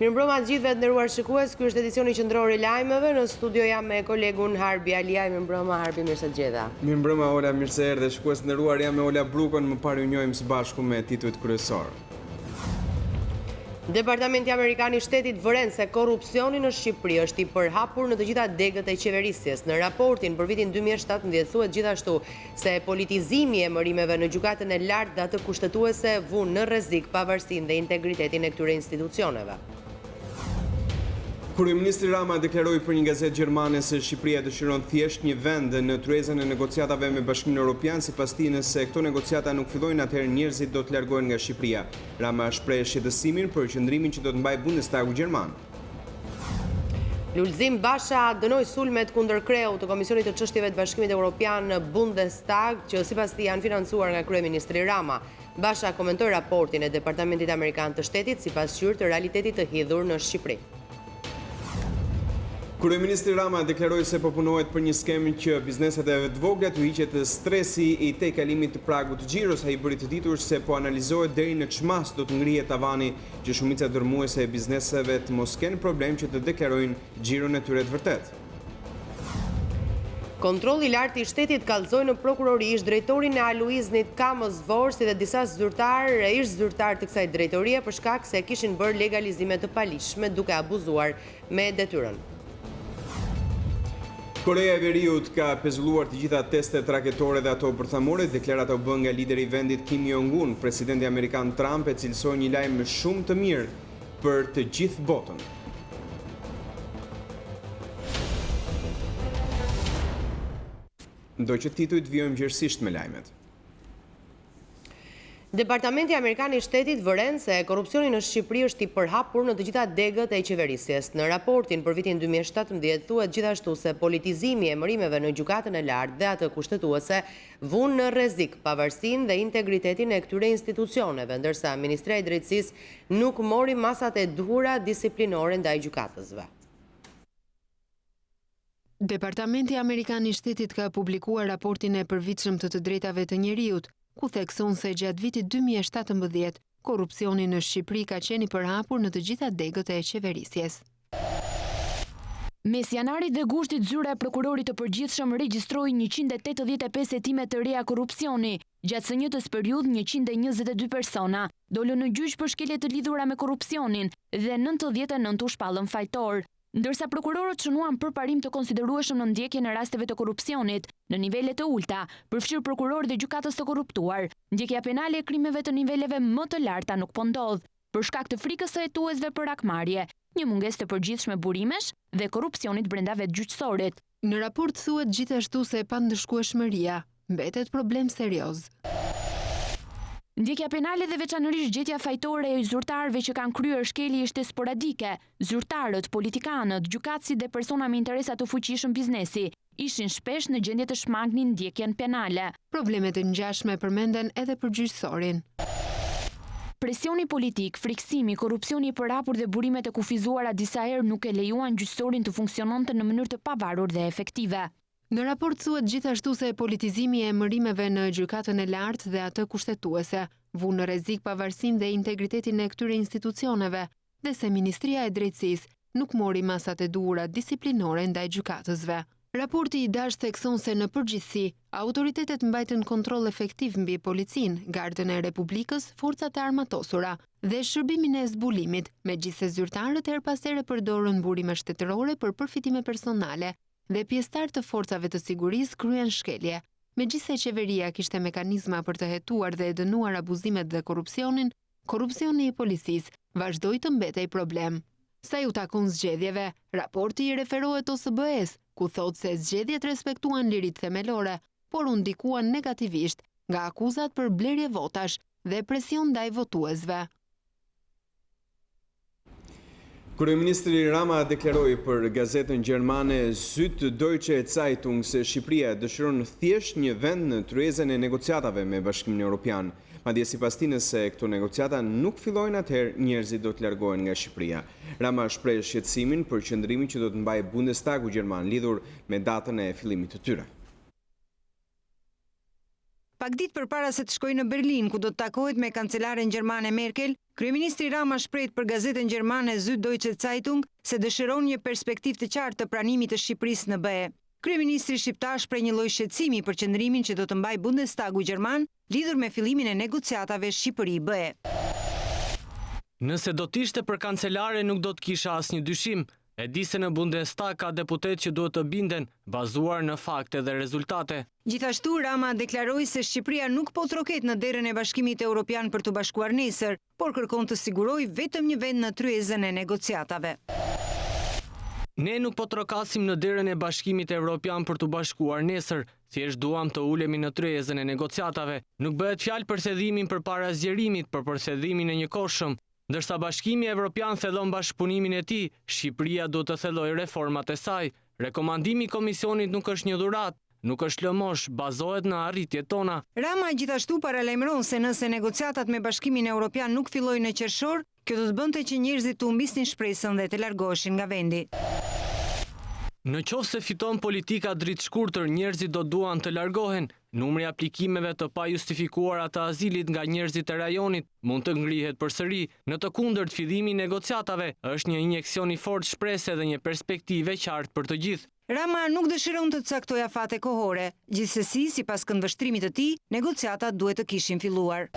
Mirëmbrëma të gjithëve të nderuar shikues, ky është edicioni qendror i lajmeve. Në studio jam me kolegun Harbi Alia. Mirëmbrëma Harbi, mirë se të gjeta. Mirëmbrëma Ola, mirë se erdhe. Shikues të nderuar, jam me Ola Brukon, më parë ju njohim së bashku me titujt kryesor. Departamenti Amerikan i Shtetit vëren se korrupsioni në Shqipëri është i përhapur në të gjitha degët e qeverisjes. Në raportin për vitin 2017 thuhet gjithashtu se politizimi e emërimeve në gjykatën e lartë dhe atë kushtetuese vun në rrezik pavarësinë dhe integritetin e këtyre institucioneve. Kryeministri Rama deklaroi për një gazetë gjermane se Shqipëria dëshiron thjesht një vend në tryezën e negociatave me Bashkimin Evropian, sipas tij nëse këto negociata nuk fillojnë atëherë njerëzit do të largohen nga Shqipëria. Rama shpreh shqetësimin për qëndrimin që do të mbajë Bundestagu gjerman. Lulzim Basha dënoi sulmet kundër kreut të Komisionit të Çështjeve të Bashkimit Evropian në Bundestag, që sipas tij janë financuar nga kryeministri Rama. Basha komentoi raportin e Departamentit Amerikan të Shtetit sipas qyr të realitetit të hidhur në Shqipëri. Kryeministri Rama deklaroi se po punohet për një skemë që bizneset e të vogla të hiqet stresi i tejkalimit të pragut të xhiros. Ai bëri të ditur se po analizohet deri në çmas do të ngrihet tavani që shumica dërmuese e bizneseve të mos kenë problem që të deklarojnë xhiron e tyre të vërtet. Kontrolli i lartë i shtetit kallëzoi në prokurori ish-drejtorin e Aluiznit Kamës Vorsi dhe disa ish zyrtar të kësaj drejtorie për shkak se kishin bërë legalizime të paligjshme duke abuzuar me detyrën. Korea e Veriut ka pezulluar të gjitha testet raketore dhe ato bërthamore. Deklarata u bë nga lideri i vendit Kim Jong-un. Presidenti amerikan Trump e cilësoi një lajm shumë të mirë për të gjithë botën. Ndo që titujt vijojmë gjërësisht me lajmet. Departamenti Amerikan i Shtetit vëren se korrupsioni në Shqipëri është i përhapur në të gjitha degët e qeverisjes. Në raportin për vitin 2017 thuhet gjithashtu se politizimi e emërimeve në gjykatën e lartë dhe atë kushtetuese vun në rrezik pavarësinë dhe integritetin e këtyre institucioneve, ndërsa Ministria e Drejtësisë nuk mori masat e duhura disiplinore ndaj gjykatësve. Departamenti Amerikan i Shtetit ka publikuar raportin e përvitshëm të drejtave të njeriut, ku thekson se gjatë vitit 2017 korrupsioni në Shqipëri ka qenë i përhapur në të gjitha degët e qeverisjes. Mes janarit dhe gushtit zyra e prokurorit të përgjithshëm regjistroi 185 hetime të reja korrupsioni. Gjatë së njëjtës periudhë 122 persona dolën në gjyq për shkelje të lidhura me korrupsionin dhe 99 u shpallën fajtor. Ndërsa prokurorët shënuan përparim të konsiderueshëm në ndjekjen e rasteve të korrupsionit në nivele të ulta, përfshirë prokurorë dhe gjykatës të korruptuar, ndjekja penale e krimeve të niveleve më të larta nuk po ndodh, për shkak të frikës së hetuesve për akmarrje, një mungesë të përgjithshme burimesh dhe korrupsionit brenda vetgjyqësorit. Në raport thuhet gjithashtu se pandëshkueshmëria mbetet problem serioz. Ndjekja penale dhe veçanërisht gjetja fajtore e zyrtarëve që kanë kryer shkelje ishte sporadike. Zyrtarët, politikanët, gjykatësit dhe persona me interesa të fuqishëm biznesi ishin shpesh në gjendje të shmangnin ndjekjen penale. Problemet e ngjashme përmenden edhe për gjyqësorin. Presioni politik, friksimi, korrupsioni i përhapur dhe burimet e kufizuara disa herë nuk e lejuan gjyqësorin të funksiononte në mënyrë të pavarur dhe efektive. Në raport thuhet gjithashtu se politizimi e emërimeve në gjykatën e lartë dhe atë kushtetuese vun në rrezik pavarësinë dhe integritetin e këtyre institucioneve dhe se Ministria e Drejtësisë nuk mori masat e duhura disiplinore ndaj gjykatësve. Raporti i dashur thekson se në përgjithësi autoritetet mbajtën kontroll efektiv mbi policinë, Gardën e Republikës, forcat e armatosura dhe shërbimin e zbulimit, megjithëse zyrtarët her pas here përdorën burime shtetërore për përfitime personale dhe pjesëtar të forcave të sigurisë kryen shkelje. Megjithëse qeveria kishte mekanizma për të hetuar dhe dënuar abuzimet dhe korrupsionin, korrupsioni i policisë vazhdoi të mbetej problem. Sa ju takon zgjedhjeve, raporti i referohet OSBE-s, ku thotë se zgjedhjet respektuan liritë themelore, por u ndikuan negativisht nga akuzat për blerje votash dhe presion ndaj votuesve. Kryeministri Rama deklaroi për gazetën gjermane Süddeutsche Zeitung se Shqipëria dëshiron thjesht një vend në tryezën e negociatave me Bashkimin Evropian. Madje sipas tij nëse këto negociata nuk fillojnë atëherë njerëzit do të largohen nga Shqipëria. Rama shpreh shqetësimin për qëndrimin që do të mbajë Bundestagu gjerman lidhur me datën e fillimit të tyre. Pak ditë përpara se të shkojë në Berlin, ku do të takohet me kancelaren gjermane Merkel, kryeministri Rama shpreh për gazetën gjermane Süddeutsche Zeitung se dëshiron një perspektivë të qartë të pranimit të Shqipërisë në BE. Kryeministri shqiptar shpreh një lloj shqetësimi për qëndrimin që do të mbajë Bundestagu gjerman lidhur me fillimin e negociatave Shqipëri-BE. Nëse do t'ishte për kancelare nuk do t'kisha asnjë dyshim. E di se në Bundestag ka deputet që duhet të binden, bazuar në fakte dhe rezultate. Gjithashtu, Rama deklaroi se Shqipëria nuk po troket në derën e Bashkimit Evropian për të bashkuar nesër, por kërkon të sigurojë vetëm një vend në tryezën e negociatave. Ne nuk po trokasim në derën e Bashkimit Evropian për të bashkuar nesër, thjesht duam të ulemi në tryezën e negociatave. Nuk bëhet fjalë për thedhimin përpara zgjerimit, por për thedhimin e njëkohshëm. Ndërsa Bashkimi Evropian thellon bashkëpunimin e tij, Shqipëria do të thellojë reformat e saj. Rekomandimi i Komisionit nuk është një dhuratë, nuk është lëmosh, bazohet në arritjet tona. Rama gjithashtu paralajmëron se nëse negociatat me Bashkimin Evropian nuk fillojnë në qershor, kjo do të bënte që njerëzit të humbisnin shpresën dhe të largoheshin nga vendi. Në qoftë se fiton politika dritë shkurtër, njerëzit do duan të largohen. Numri aplikimeve të pajustifikuara të azilit nga njerëzit e rajonit mund të ngrihet përsëri. Në të kundërt, fillimi i negociatave është një injeksion i fortë shpresë dhe një perspektive qartë për të gjithë. Rama nuk dëshiron të caktojë afate kohore. Gjithsesi, sipas këndvështrimit të tij, negociatat duhet të kishin filluar.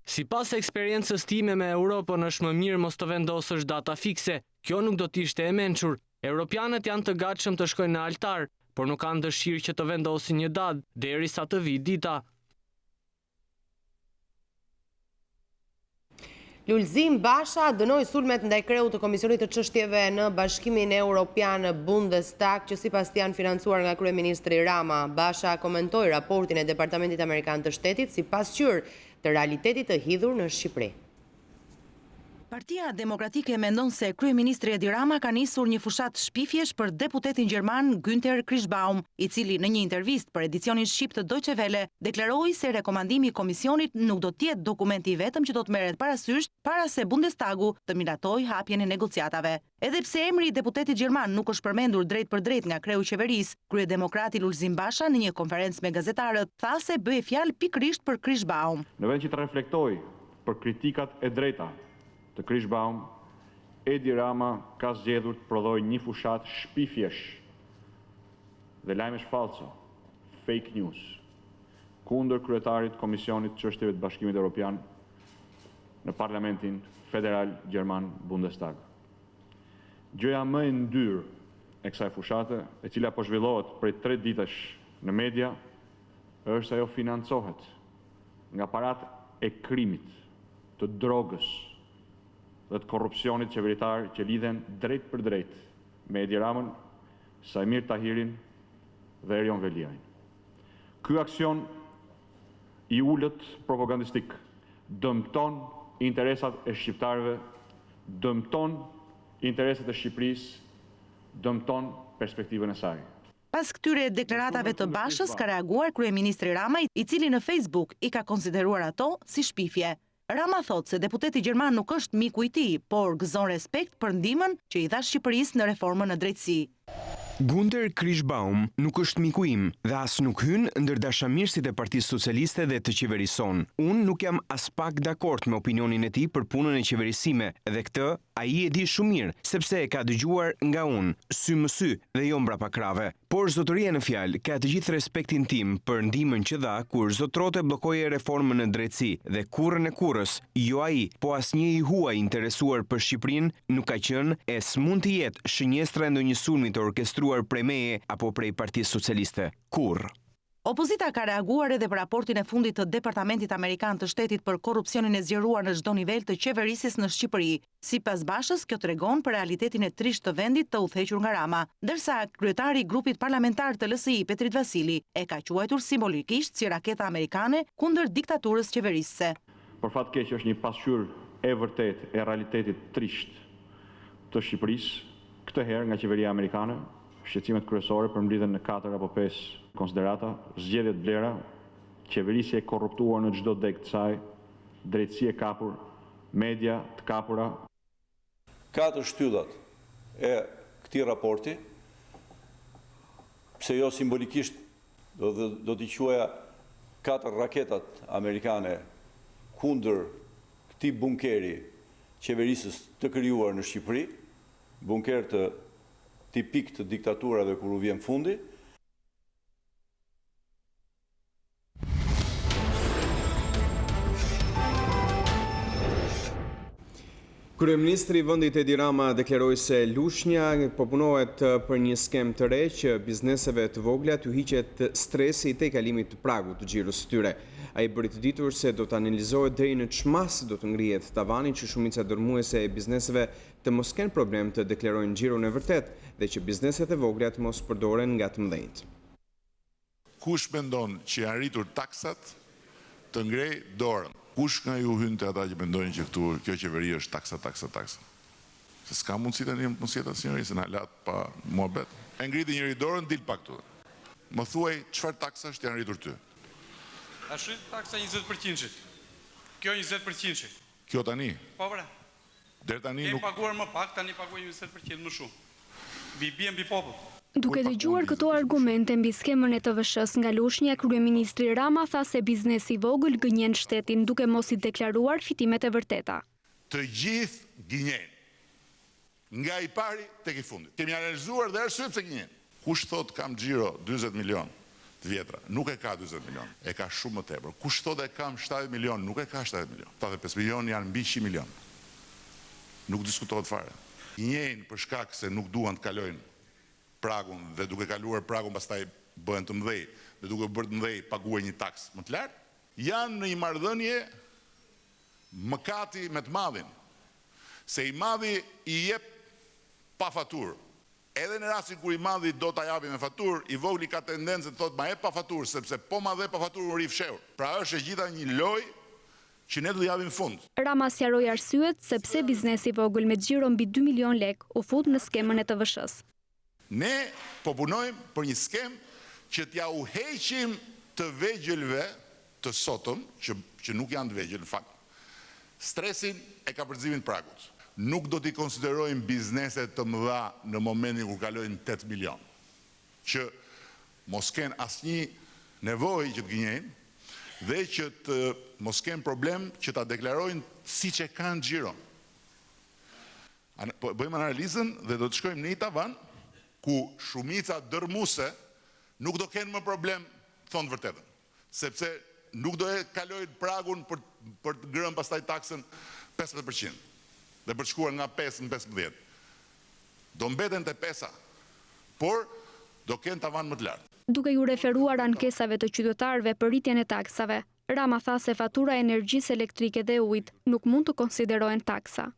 Sipas eksperiencës time me Europën, është më mirë mos të vendosësh data fikse. Kjo nuk do të ishte e mençur. Europianët janë të gatshëm të shkojnë në altar, por nuk kanë dëshirë që të vendosin një datë derisa të vijë dita. Lulzim Basha dënoi sulmet ndaj kreut të Komisionit të Çështjeve në Bashkimin Evropian Bundestag, që sipas tij janë financuar nga kryeministri Rama. Basha komentoi raportin e Departamentit Amerikan të Shtetit si pasqyrë të realitetit të hidhur në Shqipëri. Partia Demokratike mendon se kryeministri Edi Rama ka nisur një fushat shpifjesh për deputetin gjerman Günther Krischbaum, i cili në një intervistë për edicionin shqip të Deutsche Welle deklaroi se rekomandimi i komisionit nuk do të jetë dokumenti i vetëm që do të merret parasysh para se Bundestagu të miratojë hapjen e negociatave. Edhe pse emri i deputetit gjerman nuk është përmendur drejt për drejt nga kreu i qeverisë, kryedemokrati Lulzim Basha në një konferencë me gazetarët tha se bëhej fjalë pikërisht për Krischbaum. Në vend që të reflektoj për kritikat e drejta të Krischbaum, Edi Rama ka zgjedhur të prodhojë një fushat shpifjesh dhe lajmesh falso, fake news, kundër kryetarit Komisionit të Çështjeve të Bashkimit Evropian në Parlamentin Federal Gjerman Bundestag. Gjëja më e ndyrë e kësaj fushate, e cila po zhvillohet prej 3 ditësh në media, është ajo financohet nga parat e krimit, të drogës dhe të korrupsionit qeveritar që lidhen drejt për drejt me Edi Ramën, Sajmir Tahirin dhe Erion Veliajn. Ky aksion i ulët propagandistik dëmton interesat e shqiptarëve, dëmton interesat e Shqipërisë, dëmton perspektivën e saj. Pas këtyre deklaratave të Bashës ka reaguar kryeministri Rama, i cili në Facebook i ka konsideruar ato si shpifje. Rama thot se deputeti gjerman nuk është miku i tij, por gëzon respekt për ndihmën që i dha Shqipërisë në reformën në drejtësi. Günther Krischbaum nuk është miku im dhe as nuk hyn ndër dashamirësit e Partisë Socialiste dhe të qeverison. Unë nuk jam as pak dakord me opinionin e tij për punën e qeverisime dhe këtë ai e di shumë mirë, sepse e ka dëgjuar nga unë, sy më sy dhe jo mbrapa krave. Por zotëria në fjalë ka të gjithë respektin tim për ndihmën që dha kur zotrote bllokoi reformën në drejtësi dhe kurrën e kurrës, jo ai, po asnjë i huaj interesuar për Shqipërinë nuk ka qenë e s'mund të jetë shënjestra e ndonjë sulmi të orkestruar prej meje apo prej Partisë Socialiste. Kurrë. Opozita ka reaguar edhe për raportin e fundit të Departamentit Amerikan të Shtetit për korrupsionin e zgjeruar në çdo nivel të qeverisjes në Shqipëri. Sipas Bashës, kjo tregon për realitetin e trisht të vendit të udhëhequr nga Rama, ndërsa kryetari i grupit parlamentar të LSI, Petrit Vasili, e ka quajtur simbolikisht si raketa amerikane kundër diktaturës qeverisëse. Për fat keq është një pasqyrë e vërtet e realitetit trisht të Shqipërisë, këtë herë nga qeveria amerikane, shqetësimet kryesore për mblidhen në 4 apo 5 konsiderata, zgjedhjet vlera, qeverisje e korruptuar në çdo deg të saj, drejtësi e kapur, media të kapura. 4 shtyllat e këtij raporti, pse jo simbolikisht do t'i quaja 4 raketat amerikane kundër këtij bunkeri qeverisës të krijuar në Shqipëri, bunker të tipik të diktaturave kur u vjen fundi. Kryeministri i vendit Edi Rama deklaroi se lushnja po punohet për një skem të re që bizneseve të vogla t'u hiqet stresi te kalimi të pragut të xhirës së tyre. Ai bëri të ditur se do të analizohet deri në çmas do të ngrihet tavani që shumica dërmuese e bizneseve të mos kenë problem të deklarojnë xhiron e vërtet dhe që bizneset e vogla të mos përdoren nga të mëdhenjt. Kush mendon që janë rritur taksat të ngrej dorën? Kush nga ju hyn te ata që mendojnë që këtu kjo qeveri është taksa? Se s'ka mundësi tani mos jetë asnjëri se na lat pa muhabet. E ngriti njëri dorën, dil pa këtu. Më thuaj çfarë taksash janë rritur ty? Ashtu taksa 20%. Kjo 20%. Kjo tani? Po pra. Deri tani nuk paguar më pak, tani paguaj 20% më shumë. Vi bien mbi popull. Duke dëgjuar këto argumente mbi skemën e TVSH-s nga lushnja, kryeministri Rama tha se biznesi i vogël gënjen shtetin duke mos i deklaruar fitimet e vërteta. Të gjithë gënjejnë. Nga i pari tek i fundit. Kemi analizuar dhe arsye pse gënjejnë. Kush thot kam xhiro 40 milion të vjetra, nuk e ka 40 milion, e ka shumë më tepër. Kush thot e kam 70 milion, nuk e ka 70 milion. 85 milion janë mbi 100 milion. Nuk diskutohet fare. Gënjejnë për shkak se nuk duan të kalojnë pragun dhe duke kaluar pragun pastaj bëhen të mëdhej dhe duke bërë të mëdhej paguajnë një taks më të lartë, janë në një marrëdhënie mëkati me të madhin. Se i madhi i jep pa faturë. Edhe në rastin kur i madhi do ta japi me faturë, i vogli ka tendencën të thotë ma jep pa faturë sepse po ma dhe pa faturë u ri fshehur. Pra është e gjitha një lojë që ne do japim fund. Rama sqaroi arsyet sepse biznesi i vogël me xhiro mbi 2 milion lek u fut në skemën e TVSH-s. Ne po punojmë për një skem që t'ja u heqim të vegjëlve të sotëm, që nuk janë të vegjël në fakt. Stresin e kapërcimin pragut. Nuk do t'i konsiderojmë bizneset të mëdha në momentin kur kalojnë 8 milion. Që mos kenë asnjë nevojë që të gënjejnë dhe që të mos kenë problem që ta deklarojnë siç e kanë xhiron. Bëjmë analizën dhe do të shkojmë në një tavan ku shumica dërmuese nuk do kenë më problem të thonë vërtetën, sepse nuk do e kalojnë pragun për të ngrënë pastaj taksën 50% dhe për të shkuar nga 5 në 15. Do mbeten te 5-a, por do kenë tavan më të lartë. Duke ju referuar ankesave të qytetarëve për rritjen e taksave, Rama tha se fatura e energjisë elektrike dhe ujit nuk mund të konsiderohen taksa.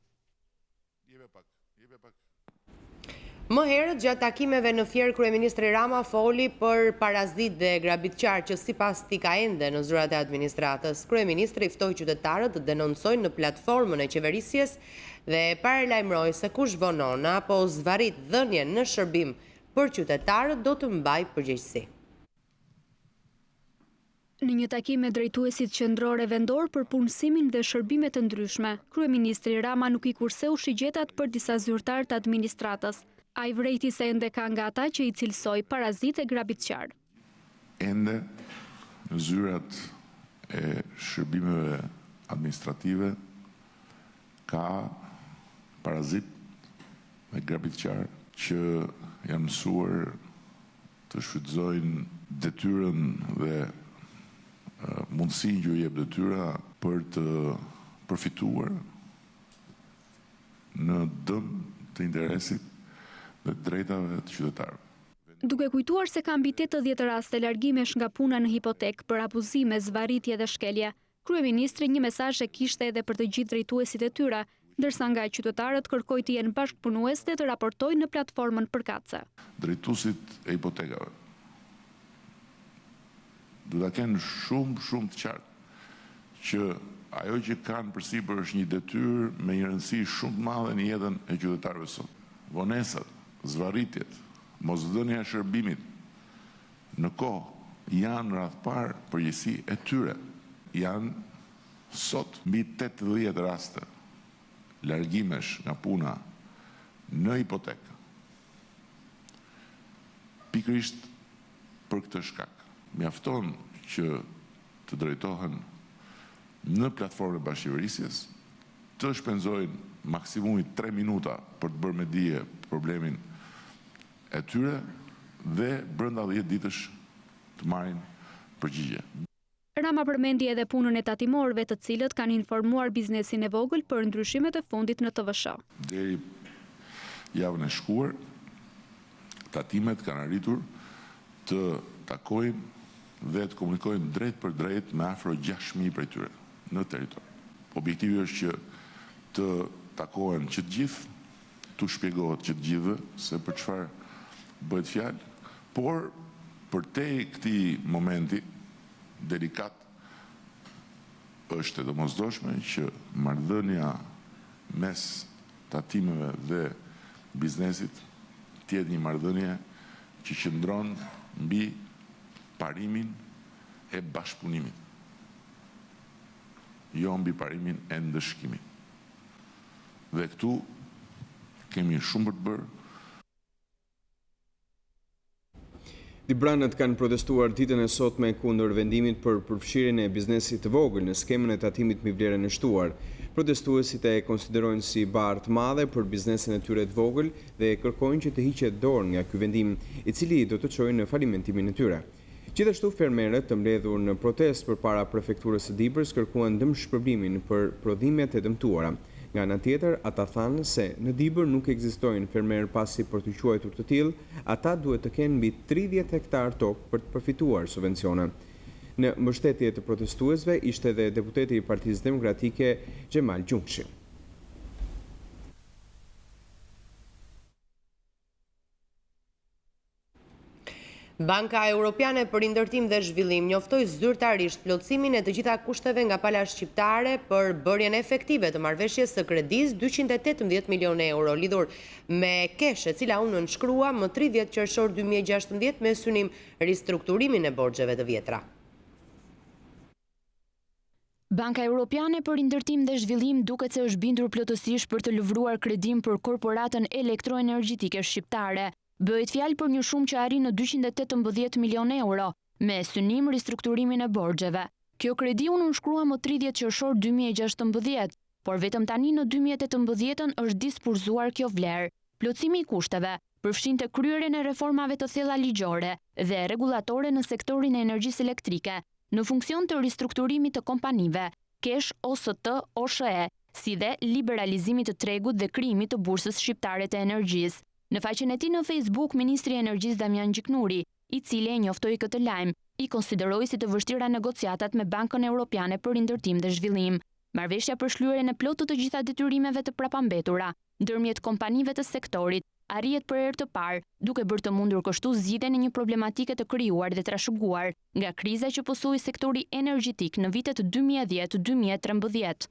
Më herët, gjatë takimeve në Fier, kryeministri Rama foli për parazit dhe grabitqar që sipas tij ka ende në zyrat e administratës. Kryeministri ftoi qytetarët të denoncojnë në platformën e qeverisjes dhe paralajmëroi se kush vonon apo zvarrit dhënien në shërbim për qytetarët do të mbajë përgjegjësi. Në një takim me drejtuesit qendror e vendor për punësimin dhe shërbime të ndryshme, kryeministri Rama nuk i kurseu shigjetat për disa zyrtar të administratës. Ai vrejti se ende ka nga ata që i cilësoj parazit e grabitqar. Ende në zyrat e shërbimeve administrative ka parazit me grabitqar që janë mësuar të shfrytëzojnë detyrën dhe mundësinë që u jep detyra për të përfituar në dëm të interesit dhe drejtave të qytetarëve. Duke kujtuar se ka mbi 80 raste largimesh nga puna në hipotek për abuzime, zvarritje dhe shkelje, kryeministri një mesazh e kishte edhe për të gjithë drejtuesit e tyre, ndërsa nga qytetarët kërkoi të jenë bashkëpunues dhe të raportojnë në platformën përkatëse. Drejtuesit e hipotekave do ta kenë shumë të qartë që ajo që kanë përsipër është një detyrë me një rëndësi shumë të madhe në jetën e qytetarëve sot. Vonesat, zvarritjet, mosdhënia e shërbimit në kohë janë radhpar përgjegjësi e tyre. Janë sot mbi 80 raste largimesh nga puna në hipotekë. Pikërisht për këtë shkak. Mjafton që të drejtohen në platformën e bashkëqeverisjes, të shpenzojnë maksimumi 3 minuta për të bërë me dije problemin e tyre dhe brenda 10 ditësh të marrin përgjigje. Rama përmendi edhe punën e tatimorëve, të cilët kanë informuar biznesin e vogël për ndryshimet e fundit në TVSH. Deri javën e shkuar, tatimet kanë arritur të takojnë dhe të komunikojnë drejt për drejt me afro 6.000 prej tyre në territor. Objektivi është që të takohen që të gjithë, të shpjegohet që të gjithë se për çfarë bëhet fjalë, por për te këtij momenti delikat është e domosdoshme që marrëdhënia mes tatimeve dhe biznesit të jetë një marrëdhënie që qëndron mbi parimin e bashkëpunimit, jo mbi parimin e ndëshkimit. Dhe këtu kemi shumë për të bërë. Dibranët kanë protestuar ditën e sotme kundër vendimit për përfshirjen e biznesit të vogël në skemën e tatimit mbi vlerën e shtuar. Protestuesit e konsiderojnë si barë të madhe për biznesin e tyre të vogël dhe kërkojnë që të hiqet dorë nga ky vendim, i cili do të çojë në falimentimin e tyre. Gjithashtu fermerët të mbledhur në protestë përpara prefekturës së Dibrës kërkuan dëmshpërblimin për prodhimet e dëmtuara. Nga ana tjetër, ata thanë se në Dibër nuk ekzistojnë fermerë pasi për të quajtur të tillë, ata duhet të kenë mbi 30 hektar tokë për të përfituar subvencione. Në mbështetje të protestuesve ishte edhe deputeti i Partisë Demokratike Xhemal Gjungshi. Banka Europiane për Indërtim dhe Zhvillim njoftoi zyrtarisht plotësimin e të gjitha kushteve nga pala shqiptare për bërjen efektive të marrëveshjes së kredisë 218 milionë euro lidhur me kesh, e cila u nënshkrua më 30 qershor 2016 me synim ristrukturimin e borxheve të vjetra. Banka Europiane për Indërtim dhe Zhvillim duket se është bindur plotësisht për të lëvruar kredim për korporatën elektroenergjitike shqiptare. Bëhet fjalë për një shumë që arrin në 218 milionë euro, me synim ristrukturimin e borxheve. Kjo kredi u nënshkrua më 30 qershor 2016, por vetëm tani në 2018 është dispurzuar kjo vlerë. Plotësimi i kushteve përfshinte kryerjen e reformave të thella ligjore dhe rregullatore në sektorin e energjisë elektrike, në funksion të ristrukturimit të kompanive, kesh OST, OSHE, si dhe liberalizimit të tregut dhe krijimit të bursës shqiptare të energjisë. Në faqen e tij në Facebook, Ministri i Energjisë Damian Gjiknuri, i cili e njoftoi këtë lajm, i konsideroi si të vështira negociatat me Bankën Europiane për Indërtim dhe Zhvillim. Marrëveshja për shlyerjen e plotë të gjitha detyrimeve të prapambetura ndërmjet kompanive të sektorit arrihet për herë të parë, duke bërë të mundur kështu zgjidhjen e një problematike të krijuar dhe trashëguar nga kriza që posoi sektori energjetik në vitet 2010-2013.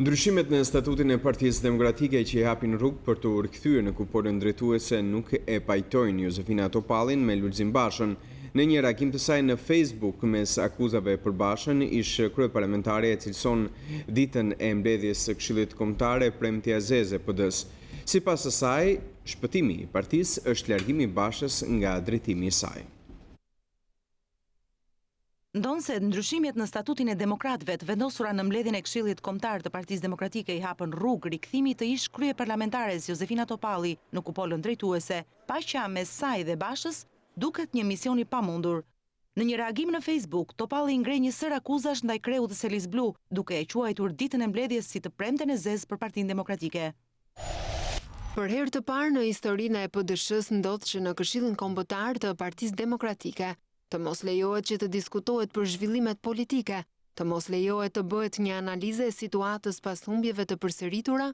Ndryshimet në statutin e Partisë Demokratike që i hapin rrugë për të rikthyer në kupolën drejtuese nuk e pajtojnë Josefina Topallin me Lulzim Bashën. Në një reagim të saj në Facebook mes akuzave për Bashën, ish kryeparlamentare e cilëson ditën e mbledhjes së Këshillit Kombëtar premtja zeze PD-s. Sipas asaj, shpëtimi i partisë është largimi i Bashës nga drejtimi i saj. Ndonse ndryshimet në statutin e demokratëve të vendosura në mbledhjen e Këshillit Kombëtar të Partisë Demokratike i hapën rrugë rikthimit të ish kryeparlamentares Josefina Topalli në kupolën drejtuese, paqja mes saj dhe Bashës duket një mision i pamundur. Në një reagim në Facebook, Topalli ngre një sër akuzash ndaj kreut të Selis Blu, duke e quajtur ditën e mbledhjes si të premten e zezë për Partinë Demokratike. Për herë të parë në historinë e PD-s ndodh që në Këshillin Kombëtar të Partisë Demokratike të mos lejohet që të diskutohet për zhvillimet politike, të mos lejohet të bëhet një analizë e situatës pas humbjeve të përsëritura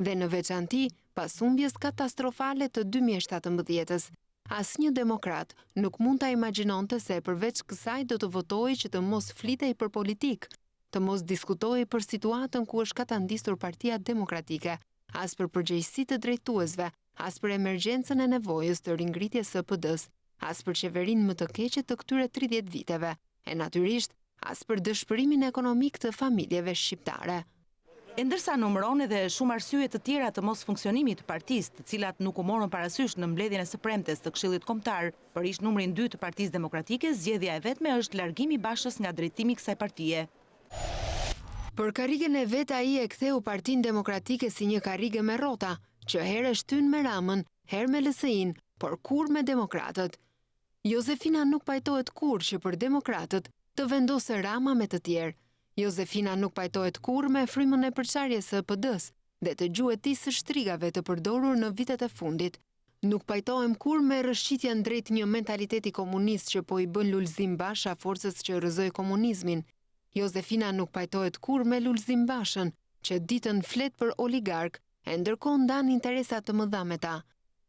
dhe në veçanti pas humbjes katastrofale të 2017-s. Asnjë demokrat nuk mund ta imagjinonte se përveç kësaj do të votojë që të mos flitej për politikë, të mos diskutojë për situatën ku është katandisur Partia Demokratike, as për përgjegjësitë të drejtuesve, as për emergjencën e nevojës të ringritjes së PD-s, as për qeverinë më të keqe të këtyre 30 viteve, e natyrisht as për dëshpërimin ekonomik të familjeve shqiptare. E ndërsa numëron edhe shumë arsye të tjera të mos funksionimit të partisë, të cilat nuk u morën parasysh në mbledhjen e së premtes të Këshillit Kombëtar për ish numrin 2 të Partisë Demokratike, zgjedhja e vetme është largimi i Bashës nga drejtimi i kësaj partie. Për karrigën e vet ai e ktheu Partinë Demokratike si një karrige me rrota, që herë shtyn me Ramën, herë me LSI-n, por kur me demokratët. Jozefina nuk pajtohet kur që për demokratët të vendose Rama me të tjerë. Jozefina nuk pajtohet kur me frymën e përçarjes së PD-s dhe të gjuetisë së shtrigave të përdorur në vitet e fundit. Nuk pajtohem kur me rrëshqitjen drejt një mentaliteti komunist që po i bën lulëzim Basha forcës që rrëzoi komunizmin. Jozefina nuk pajtohet kur me Lulzim Bashën, që ditën flet për oligark, e ndërkohë ndan interesa të mëdha me ta.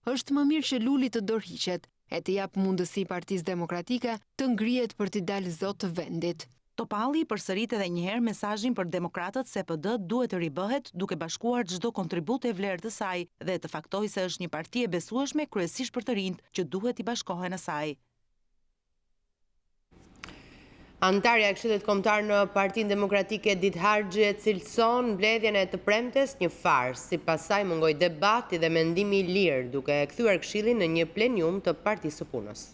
Është më mirë që Luli të dorëhiqet, e të jap mundësi Partisë Demokratike të ngrihet për t'i dalë zot të vendit. Topalli përsërit edhe një herë mesazhin për demokratët se PD duhet të ribëhet duke bashkuar çdo kontribut e vlerë të saj dhe të faktoj se është një parti e besueshme kryesisht për të rinjt që duhet i bashkohen asaj. Antarja e Këshillit Kombëtar në Partinë Demokratike Ditë Harxhi e cilëson mbledhjen e të premtes një farsë, sipas saj mungoi debati dhe mendimi i lirë, duke e kthyer Këshillin në një plenium të Partisë së Punës.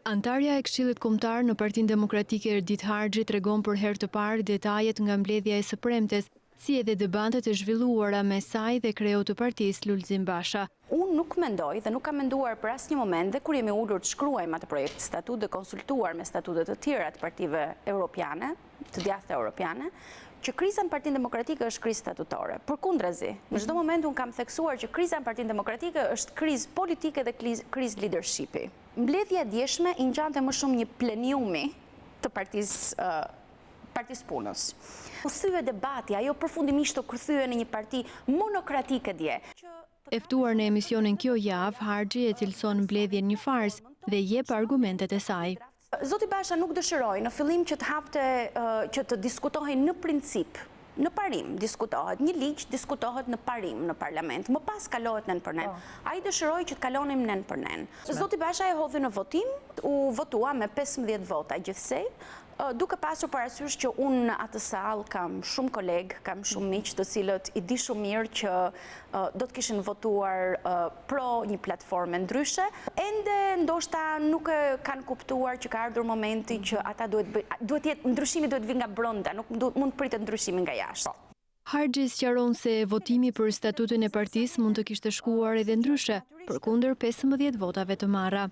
Antarja e Këshillit Kombëtar në Partinë Demokratike Ditë Harxhi tregon për herë të parë detajet nga mbledhja e së premtes, si edhe debatet e zhvilluara me saj dhe kreu të partisë Lulzim Basha. Unë nuk mendoj dhe nuk kam menduar për asnjë moment dhe kur jemi ulur të shkruajmë atë projekt statut dhe konsultuar me statutet të tjera të partive europiane, të djathta europiane, që kriza në Partinë Demokratike është krizë statutore. Përkundrazi, në çdo moment unë kam theksuar që kriza në Partinë Demokratike është krizë politike dhe krizë leadershipi. Mbledhja e djeshme i ngjante më shumë një pleniumi të Partisë Punës. U thye debati, ajo përfundimisht u kthye në një parti monokratike dje. E ftuar në emisionin Kjo Javë, Harxhi e cilëson mbledhjen një farsë dhe jep argumentet e saj. Zoti Basha nuk dëshiroi në fillim që të hapte që të diskutohej në princip. Në parim diskutohet, një ligj diskutohet në parim në parlament, më pas kalohet nën për nën. Ai dëshiroi që të kalonim nën për nën. Zoti Basha e hodhi në votim, u votua me 15 vota gjithsej, duke pasur parasysh që unë në atë sallë kam shumë kolegë, kam shumë miq të cilët i di shumë mirë që do të kishin votuar pro një platforme ndryshe, ende ndoshta nuk kanë kuptuar që ka ardhur momenti që ata ndryshimi duhet vi nga brenda, nuk mund të pritet ndryshimi nga jashtë. Harxhi sqaron se votimi për statutin e partisë mund të kishte shkuar edhe ndryshe, përkundër 15 votave të marra.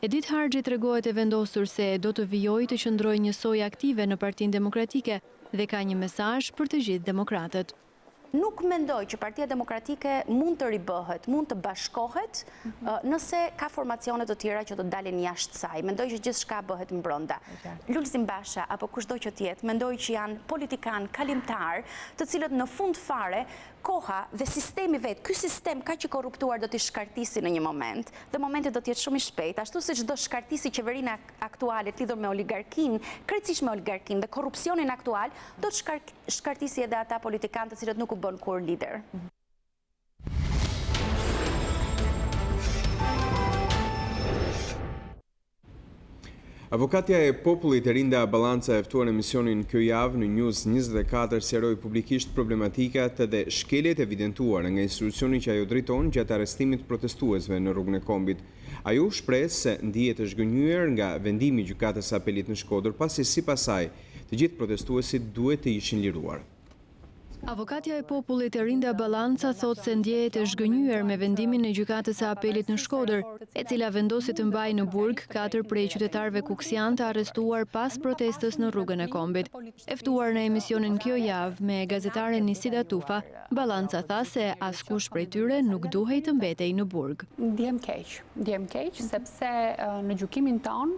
Ditë Harxhi tregohet e vendosur se do të vijojë të qëndrojë njësoj aktive në Partinë Demokratike dhe ka një mesazh për të gjithë demokratët. Nuk mendoj që Partia Demokratike mund të ribëhet, mund të bashkohet nëse ka formacione të tjera që të dalin jashtë saj. Mendoj që gjithçka bëhet brenda. Lulzim Basha apo kushdo që tjetë, mendoj që janë politikan kalimtar, të cilët në fund fare koha dhe sistemi vetë, ky sistem ka që korruptuar do t'i shkartisi në një moment, dhe momenti do t'jetë shumë i shpejt, ashtu se çdo shkartisi qeverinë aktuale lidhur me oligarkin, krejtësisht me oligarkin dhe korrupsionin aktual, do të shkartisi edhe ata politikanë të cilët nuk u bën kur lider. Avokatja e popullit Erinda Ballanca e ftuar në emisionin Kjo Javë në News24 sqaroi publikisht problematikat dhe shkeljet evidentuara nga institucioni që ajo drejton gjatë arrestimit protestuesve në rrugën e Kombit. Ajo shpreh se ndihet e zhgënjur nga vendimi i gjykatës së apelit në Shkodër, pasi sipas saj të gjithë protestuesit duhet të ishin liruar. Avokatja e popullit Erinda Ballanca thot se ndjehet e zhgënjur me vendimin e gjykatës së apelit në Shkodër, e cila vendosi të mbajë në burg 4 prej qytetarëve kuksian të arrestuar pas protestës në rrugën e Kombit. E ftuar në emisionin Kjo Javë me gazetaren Nisida Tufa, Ballanca tha se askush prej tyre nuk duhej të mbetej në burg. Ndjehem keq sepse në gjykimin ton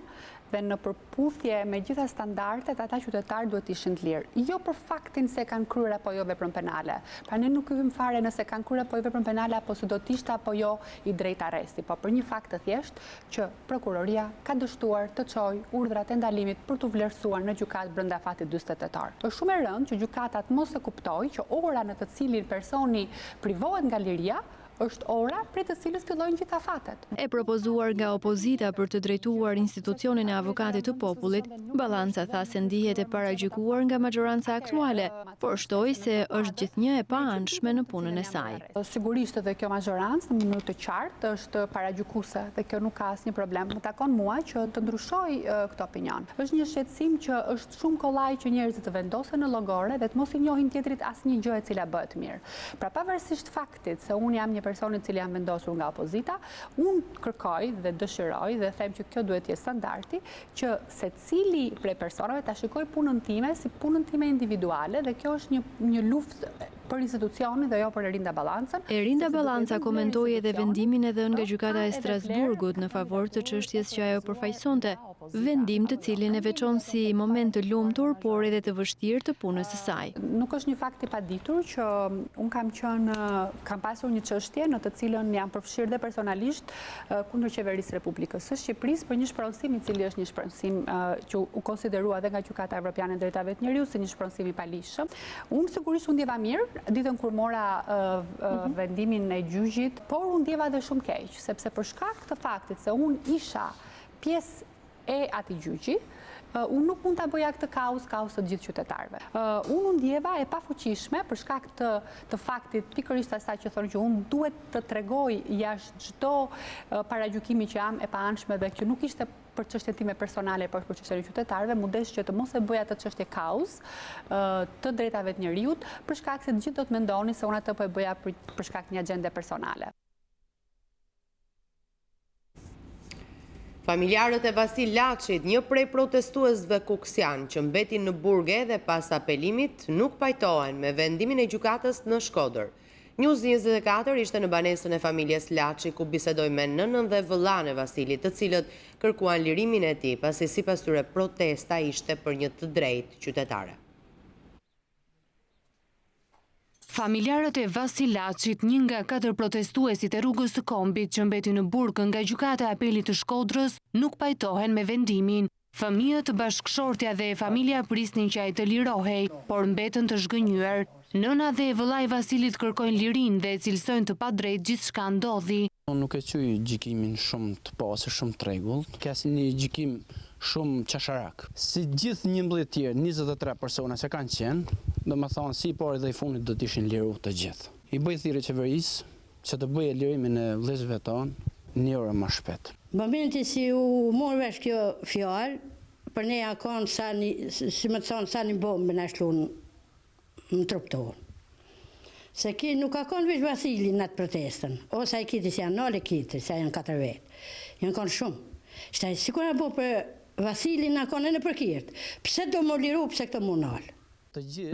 dhe në përputhje me gjitha standardet, ata qytetarë duhet ishin të lirë. Jo për faktin se kanë kryer apo jo veprën penale. Pra ne nuk hyjmë fare nëse kanë kryer apo jo veprën penale apo se do të ishte apo jo i drejtë arresti, po për një fakt të thjeshtë që prokuroria ka dështuar të çojë urdhrat e ndalimit për të vlerësuar në gjykatë brenda fatit 40 tetor. Është shumë e rëndë që gjykatat mos e kuptojë që ora në të cilin personi privohet nga liria është ora prej të cilës fillojnë gjitha fatet. E propozuar nga opozita për të drejtuar institucionin e avokatit të popullit, Balanca tha se ndihet e paragjykuar nga majoranca aktuale, por shtoi se është gjithnjë e paanshme në punën e saj. Sigurisht edhe kjo majorancë në mënyrë të qartë është paragjykuese dhe kjo nuk ka asnjë problem. Më takon mua që të ndryshoj këtë opinion. Është një shqetësim që është shumë kollaj që njerëzit të vendosen në llogore dhe të mos i njohin tjetrit asnjë gjë e cila bëhet mirë. Pra pavarësisht faktit se unë jam një person i cili jam vendosur nga opozita, unë kërkoj dhe dëshiroj dhe them që kjo duhet të jetë standardi që secili prej personave ta shikoj punën time si punën time individuale dhe kjo është një luftë për institucionin dhe jo për Erinda Ballancën. Erinda Ballanca komentoi edhe vendimin e dhënë nga gjykata e Strasburgut në favor të çështjes që ajo përfaqësonte, vendim të cilin e veçon si moment të lumtur, por edhe të vështirë të punës së saj. Nuk është një fakt i paditur që unë kam pasur një çështje në të cilën jam përfshirë dhe personalisht kundër qeverisë Republikës së Shqipërisë për një shpronësim i cili është një shpronësim që u konsiderua edhe nga Gjykata Evropiane e Drejtave të Njeriut si një shpronësim i palishëm. Unë sigurisht u ndjeva mirë ditën kur mora vendimin e gjyqit, por unë ndjeva dhe shumë keq, sepse për shkak të faktit se unë isha pjesë e atij gjyqi, unë nuk mund ta bëja këtë kaos të gjithë qytetarëve. Unë ndjeva e pafuqishme për shkak të faktit pikërisht asaj që thonë që unë duhet të tregoj jashtë çdo paragjykimi që jam e paanshme dhe që nuk ishte për çështjen time personale, por për çështjen e qytetarëve, mundesh që të mos e bëja atë çështje kaos të drejtave të njeriut, për shkak se të gjithë do të mendonin se unë atë po e bëja për shkak të një agjende personale. Familjarët e Vasil Laçit, një prej protestuesve kuksian që mbetin në burge dhe pas apelimit, nuk pajtohen me vendimin e gjykatës në Shkodër. News24 ishte në banesën e familjes Laçi ku bisedoi me nënën dhe vëllain e Vasilit, të cilët kërkuan lirimin e tij, pasi sipas tyre protesta ishte për një të drejtë qytetare. Familjarët e Vasil Laçit, një nga 4 protestuesit e rrugës së Kombit që mbeti në burg nga gjykata e apelit të Shkodrës, nuk pajtohen me vendimin. Fëmijët, bashkëshortja dhe familja prisnin që ai të lirohej, por mbetën të zhgënjur. Nëna dhe vëllai Vasilit kërkojnë lirinë dhe cilësojnë të padrejtë gjithçka ndodhi. Unë nuk e quaj gjykimin shumë të pasur, shumë të rregullt. Ka si një gjykim shumë qasharak. Si gjithë 11 tjerë, 23 persona që kanë qenë, domethënë si pari dhe i fundit do të ishin liruar të gjithë. I bëj thirrje qeverisë që të bëjë lirimin e vëllezërve tonë një orë më shpejt. Momenti si u mor vesh kjo fjalë, për ne akon si më thonë sa një bombë na shlun më trup tonë. Se ki nuk akon veç Vasili në atë protestën, ose ai kiti si janë nale kiti, se janë 4 vetë. Janë konë shumë. Shtaj, si kur e bo për Vasili në akon e në përkirtë, pse do më liru, pse këtë më nalë?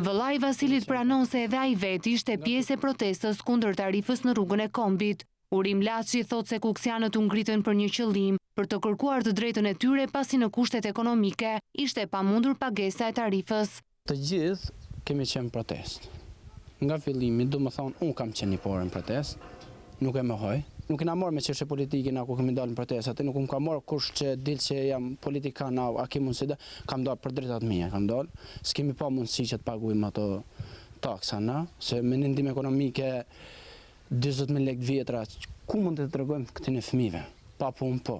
Vëllai Vasilit pranon se edhe ai vetë ishte pjesë e protestës kundër tarifës në rrugën e Kombit. Urim Laçi thot se kuksianët u ngritën për një qëllim, për të kërkuar të drejtën e tyre pasi në kushtet ekonomike ishte pamundur pagesa e tarifës. Të gjithë kemi qenë protest. Nga fillimi, do më thonë, unë kam qenë një porë në protest, nuk e mohoj. Nuk kena marrë me çështje politike na ku kemi dalë në protestë, atë nuk më ka marrë kush që dilë që jam politikan, a ke mundësi dhe, kam dalë për drejtat mia, kam dalë. S'kemi pa mundësi që të paguajmë ato taksa, na, se me një ndihmë ekonomike 20.000 lekë vjetra, ku mund të tregojmë këtyn e fëmijëve? Pa punë po,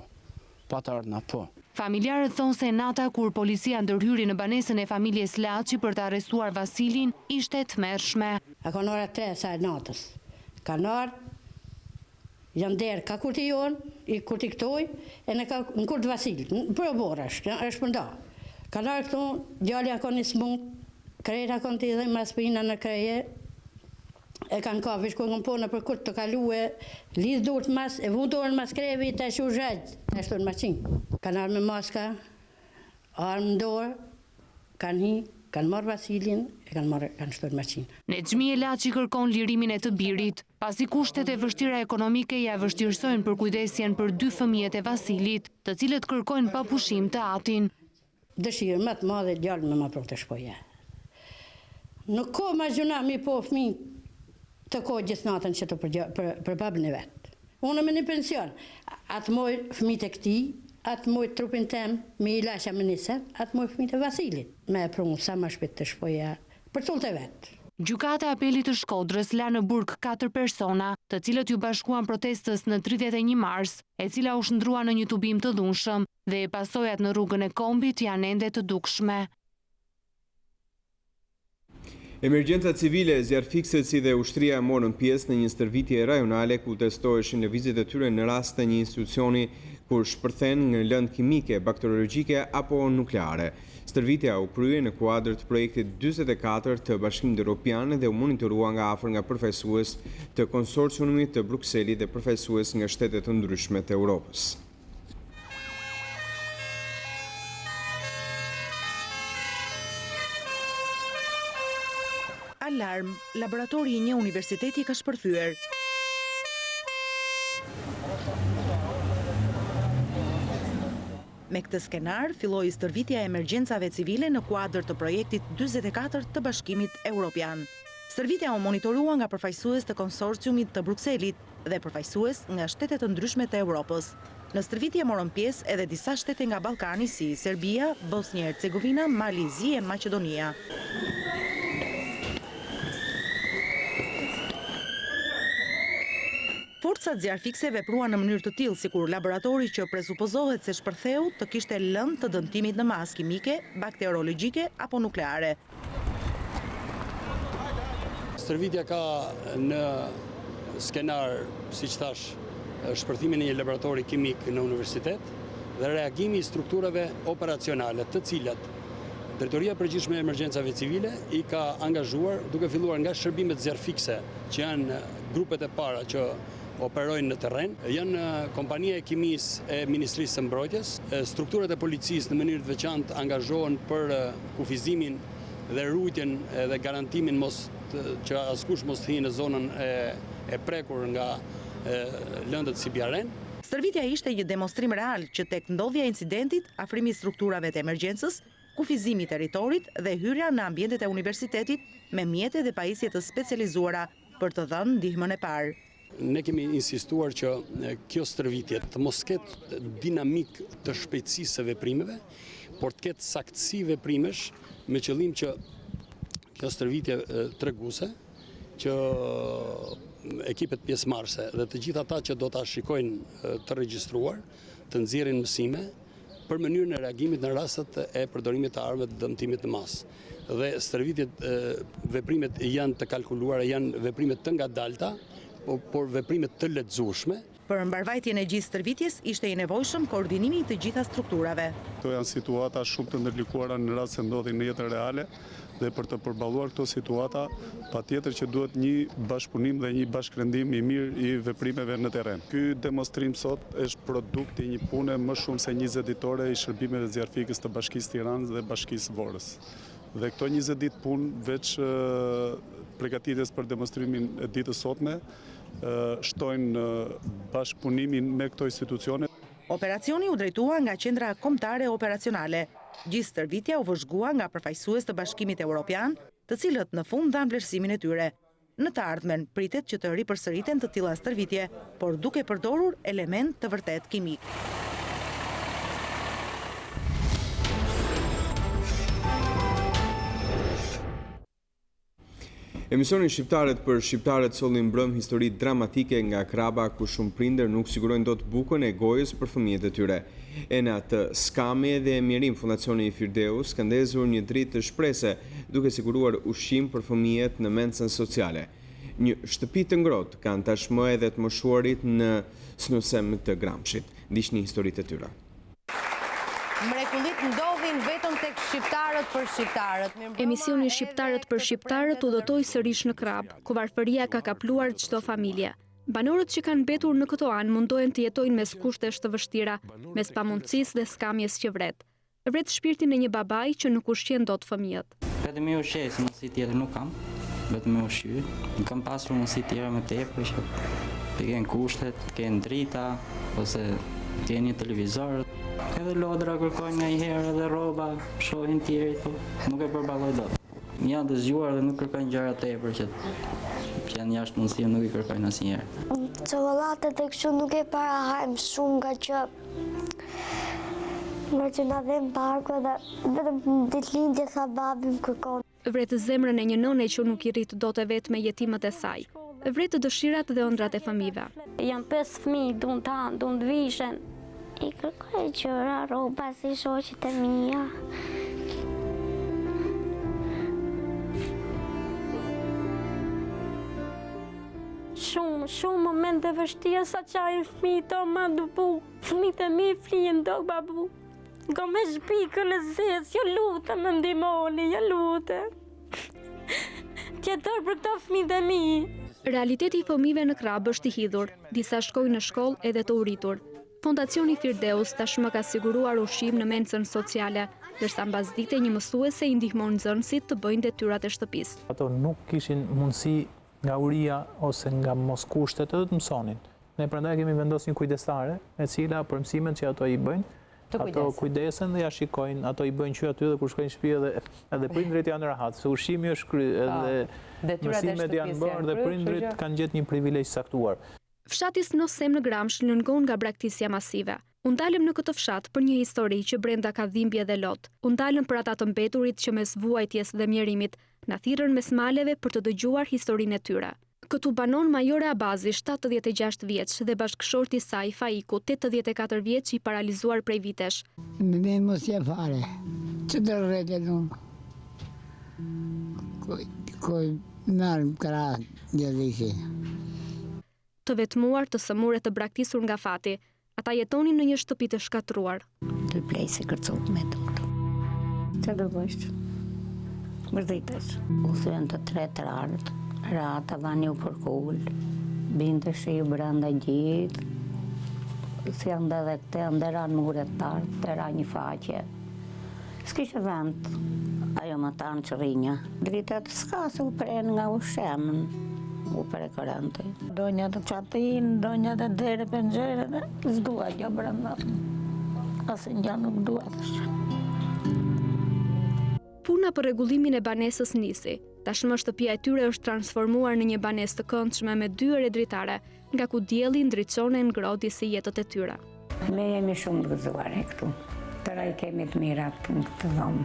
pa të ardhna po. Familjarët thonë se nata kur policia ndërhyri në banesën e familjes Laçi për të arrestuar Vasilin ishte tmerrshme. A kanë ora 3 sa natës. Kanë ardhur, janë derë ka kur t'i jonë, kur t'i këtoj, e në kur të Vasilit, për borash, është përnda. Kanë ardhur këtu, djali akon një smut, krejt akon t'i dhe aspirina në kreje, e kanë ka vish kërën pona për kur të kaluë, lidh durët mas, e vundorën mas krevi, të shu zhajt, të shtu në maqinë. Kanë arë me maska, arë në dorë, kanë marrë Vasilin, e kanë shtu në maqinë. Nexhmie Laçi kërkon lirimin e të birit, pasi kushtet e vështira ekonomike ja vështirësojnë për kujdesjen për 2 fëmijët e Vasilit, të cilët kërkojnë pa pushim të atin. Dëshirë më të madhe djalë me ma prov të shpoja. Nuk ko ma gjuna mi po fëmijë të kohë gjithë natën që të për babën e vetë. Unë me një pension, atë moj fëmijët e këti, atë moj trupin tem, me i lasha me njëse, atë moj fëmijët e Vasilit. Me e prunë sa ma shpet të shpoja për tullë të vetë. Gjykata e Apelit të Shkodrës la në burg 4 persona, të cilët ju bashkuan protestës në 31 mars, e cila u shndrua në një tubim të dhunshëm dhe pasojat në rrugën e Kombit janë ende të dukshme. Emergjenca civile, zjarfikset si dhe ushtria morën pjesë në një stërvitje rajonale ku testoheshin lëvizjet e tyre në rast të një institucioni kur shpërthen nga lëndë kimike, bakteriologjike apo nukleare. Stërvitja u krye në kuadër të projektit 44 të Bashkimit Evropian dhe u monitorua nga afër nga përfaqësues të konsorciumit të Brukselit dhe përfaqësues nga shtetet të ndryshme të Europës. Alarm, laboratori i një universiteti ka shpërthyer. Me këtë skenar, filloi stërvitja e emergjencave civile në kuadër të projektit 44 të Bashkimit Evropian. Stërvitja u monitorua nga përfaqësues të konsorciumit të Brukselit dhe përfaqësues nga shtetet të ndryshme të Europës. Në stërvitje morën pjesë edhe disa shtete nga Ballkani si Serbia, Bosnia-Hercegovina, Mali, Zi e Maqedonia. Forcat zjarfikse vepruan në mënyrë të tillë sikur laboratori që presupozohet se shpërtheu të kishte lëndë të dëmtimit në masë kimike, bakteriologjike apo nukleare. Stërvitja ka në skenar, siç thash, shpërthimin e një laboratori kimik në universitet dhe reagimi i strukturave operacionale, të cilat Drejtoria e Përgjithshme e Emergjencave Civile i ka angazhuar duke filluar nga shërbimet zjarfikse, që janë grupet e para që operojnë në terren, janë kompania e kimisë e Ministrisë së Mbrojtjes, strukturat e policisë në mënyrë të veçantë angazhohen për kufizimin dhe rujtjen dhe garantimin që askush mos hyjë në zonën e prekur nga lëndët sibjaren. Stërvitja ishte një demonstrim real që tek ndodhja e incidentit, afrimi strukturave të emergjencës, kufizimi i territorit dhe hyrja në ambientet e universitetit me mjete dhe pajisje të specializuara për të dhënë ndihmën e parë. Ne kemi insistuar që kjo stërvitje të mos ketë dinamik të shpejtësisë së veprimeve, por të ketë saktësi veprimesh me qëllim që kjo stërvitje treguese që ekipet pjesëmarrëse dhe të gjithë ata që do ta shikojnë të regjistruar, të nxjerrin mësime për mënyrën e reagimit në rastet e përdorimit të armëve të dëmtimit në masë. Dhe stërvitjet, veprimet janë të kalkuluara, janë veprimet të ngadalta, por veprimet të lehtësueshme. Për mbarvajtjen e gjithë stërvitjes ishte i nevojshëm koordinimi i të gjitha strukturave. Këto janë situata shumë të ndërlikuara në rast se ndodhin në jetën reale dhe për të përballuar këto situata, patjetër që duhet një bashkëpunim dhe një bashkërendim i mirë i veprimeve në terren. Ky demonstrim sot është produkt i një pune më shumë se 20 ditore i shërbimeve zjarfikës të Bashkisë Tiranës dhe Bashkisë Vorës. Dhe këto 20 ditë punë veç përgatitjes për demonstrimin e ditës sotme, shtojnë bashkëpunimin me këto institucione. Operacioni u drejtua nga qendra kombëtare operacionale. Gjithë stërvitja u vëzhgua nga përfaqësues të Bashkimit Evropian, të cilët në fund dhanë vlerësimin e tyre. Në të ardhmen pritet që të ripërsëriten të tilla stërvitje, por duke përdorur element të vërtet kimik. Emisioni Shqiptarët për Shqiptarët solli mbrëm histori dramatike nga kraba ku shumë prindër nuk sigurojnë dot bukën e gojës për fëmijët e tyre. Ena të Skame dhe Mjerim Fundacioni i Firdeus ka ndezur një dritë të shprese duke siguruar ushqim për fëmijët në mencën sociale. Një shtëpi të ngrohtë kanë tashmë edhe të moshuarit në snusem të Gramshit. Ndiqni historitë e tyre. Mrekullit ndodhin vetëm tek Shqiptarët për Shqiptarët. Emisioni Shqiptarët për Shqiptarët u dotoi sërish në Krap, ku varfëria ka kapluar çdo familje. Banorët që kanë mbetur në këto anë mundohen të jetojnë mes kushtesh të vështira, mes pamundësisë dhe skamjes që vret. Vret shpirtin e një babai që nuk ushqen dot fëmijët. Vetëm me ushqes, mundësi tjetër nuk kam, vetëm me ushqy. Nuk kam pasur mundësi tjera më tepër që të kenë kushtet, të kenë drita ose të kenë një televizor. Edhe lodra kërkojnë nga i herë edhe rroba, shohin tjerit, po nuk e përballoj dot. Janë të zgjuar dhe nuk kërkojnë gjëra tepër që janë jashtë mundësisë, nuk i kërkojnë asnjëherë. Çokolladat e kështu nuk e parahajmë shumë nga që na vjen parku dhe vetëm ditëlindje sa babim kërkon. Vret zemrën e një nëne që nuk i rrit dot e vetë me jetimet e saj. Vret dëshirat dhe ëndrat e fëmijëve. Janë 5 fëmijë, duan të hanë, duan të vishen. I kërkoj qëra, roba si shoqet e mia. Shumë momente vështira sa qajnë fëmijë të ma dupu. Fëmijët e mi flijen do babu. Go me shpikën e zezë, jo lutem më ndihmoni, jo lutem. Tjetër për këto fëmijët e mi. Realiteti i fëmijëve në krah është i hidhur, disa shkojnë në shkollë edhe të uritur. Fondacioni Firdeus tashmë ka siguruar ushqim në mencën sociale, ndërsa mbas dite një mësuese i ndihmon nxënësit të bëjnë detyrat e shtëpisë. Ato nuk kishin mundësi nga uria ose nga mos kushtet edhe të mësonin. Ne prandaj kemi vendosur një kujdestare, e cila për mësimet që ato i bëjnë, ato kujdesen dhe ja shikojnë, ato i bëjnë që aty dhe kur shkojnë në shtëpi edhe prindrit janë rahat, se ushqimi është kryer edhe mësimet janë bërë dhe prindrit kanë gjetë një privilegj saktuar. Fshati Snosem në Gramsh lëngon nga braktisja masive. U ndalëm në këtë fshat për një histori që brenda ka dhimbje dhe lot. U ndalëm për ata të mbeturit që mes vuajtjes dhe mjerimit na thirrën mes maleve për të dëgjuar historinë e tyre. Këtu banon Majore Abazi, 76 vjeç, dhe bashkëshorti i saj Faiku, 84 vjeç, i paralizuar prej vitesh. Me mos je fare. Çdo rrete unë. Koj marr krah gjallësi. Të vetmuar, të sëmurë e të braktisur nga fati, ata jetonin në një shtëpi të shkatruar. Të plej se kërcot me të këtu. Që do bësh? Mërditesh. U thyen të 3 trarët, rata dhani u përkull, binte shi u brenda gjitë, si ande dhe këte anderan muret tartë, të ra një faqe. S'kishe vend, ajo më tanë që rinja. Dritet s'ka se u pren nga u shemën. U prekorante. Donja të qatin, donja të dhere pëngjere, s'dua gjë brenda. Asë një nuk dua të shë. Puna për rregullimin e banesës nisi. Tashmë shtëpia e tyre është transformuar në një banesë të këndshme me 2 ore dritare, nga ku dielli ndriçon e ngrodi si jetët e tyre. Ne jemi shumë gëzuar e këtu. Tëra i kemi të mirat në këtë dhomë.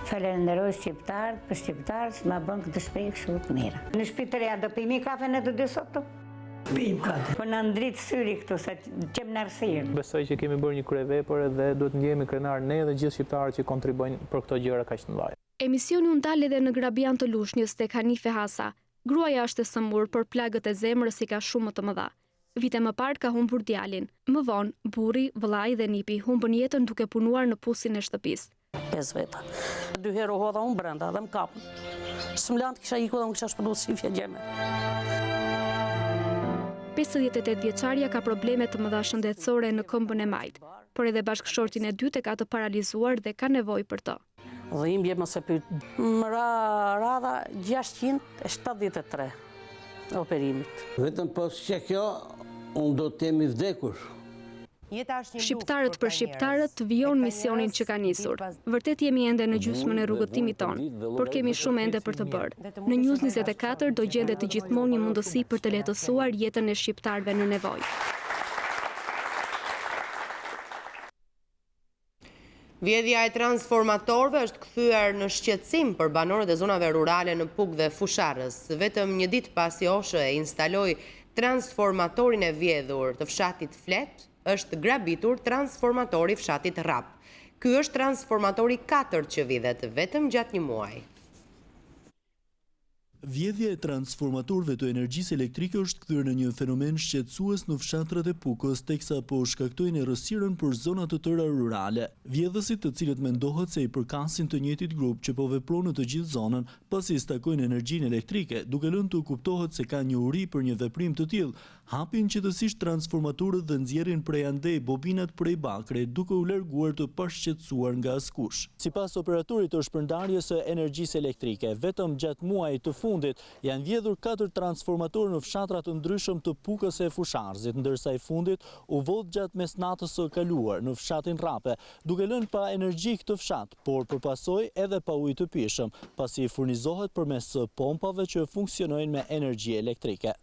Falenderoj shqiptarët, për shqiptarët që ma bën këtë shtëpi kështu të mira. Në shtëpi të reja do pimi kafe në të dy sotu? Pim kafe. Po në ndritë syri këtu, se qem në arsirë. Besoj që kemi bërë një kryevepër dhe duhet ndjehemi krenar ne dhe gjithë shqiptarët që kontribojnë për këto gjëra kaq të mëdha. Emisioni u ndal edhe në Grabian të Lushnjës tek Hanife Hasa. Gruaja është e sëmur, por plagët e zemrës i ka shumë më të mëdha. Vite më parë ka humbur djalin. Më vonë, burri, vëllai dhe nipi humbën jetën duke punuar në pusin e shtëpisë. 5 veta. 2 herë u hodha unë brenda dhe më kapën. S'më lanë kisha iku dhe më kisha shpëndu shifja gjeme. 58 vjeçarja ka probleme të mëdha shëndetësore në këmbën e majt, por edhe bashkëshortin e dytë ka të paralizuar dhe ka nevojë për të. Dhimbje më se pyet. Më radha 673 operimit. Vetëm pas që kjo, unë do të jemi vdekur. Shqiptarët për shqiptarët vijon misionin që ka nisur. Vërtet jemi ende në gjysmën e rrugëtimit ton, por kemi shumë ende për të bërë. Në News24 do gjendet të gjithmonë një mundësi për të lehtësuar jetën e shqiptarëve në nevojë. Vjedhja e transformatorëve është kthyer në shqetësim për banorët e zonave rurale në Puk dhe Fusharës. Vetëm një ditë pasi OSHE e instaloi transformatorin e vjedhur të fshatit Flet, është grabitur transformatori fshatit Rap. Ky është transformatori 4 që vidhet vetëm gjatë një muaji. Vjedhja e transformatorëve të energjisë elektrike është kthyer në një fenomen shqetësues në fshatrat e Pukës, teksa po shkaktojnë errësirën për zona të tëra rurale. Vjedhësit, të cilët mendohet se i përkasin të njëjtit grup që po vepron në të gjithë zonën, pasi stakojnë energjinë elektrike, duke lënë të kuptohet se ka një uri për një veprim të tillë, hapin qëtësisht transformatorët dhe nxjerrin prej andej bobinat prej bakre, duke u larguar të pashqetësuar nga askush. Sipas operatorit të shpërndarjes së energjisë elektrike, vetëm gjatë muajit të fundit janë vjedhur 4 transformatorë në fshatra të ndryshëm të Pukës e Fusharzit, ndërsa i fundit u vodh gjatë mesnatës së kaluar në fshatin Rape, duke lënë pa energji këtë fshat, por përpasoj edhe pa ujë të pishëm, pasi furnizohet përmes pompave që funksionojnë me energji elektrike.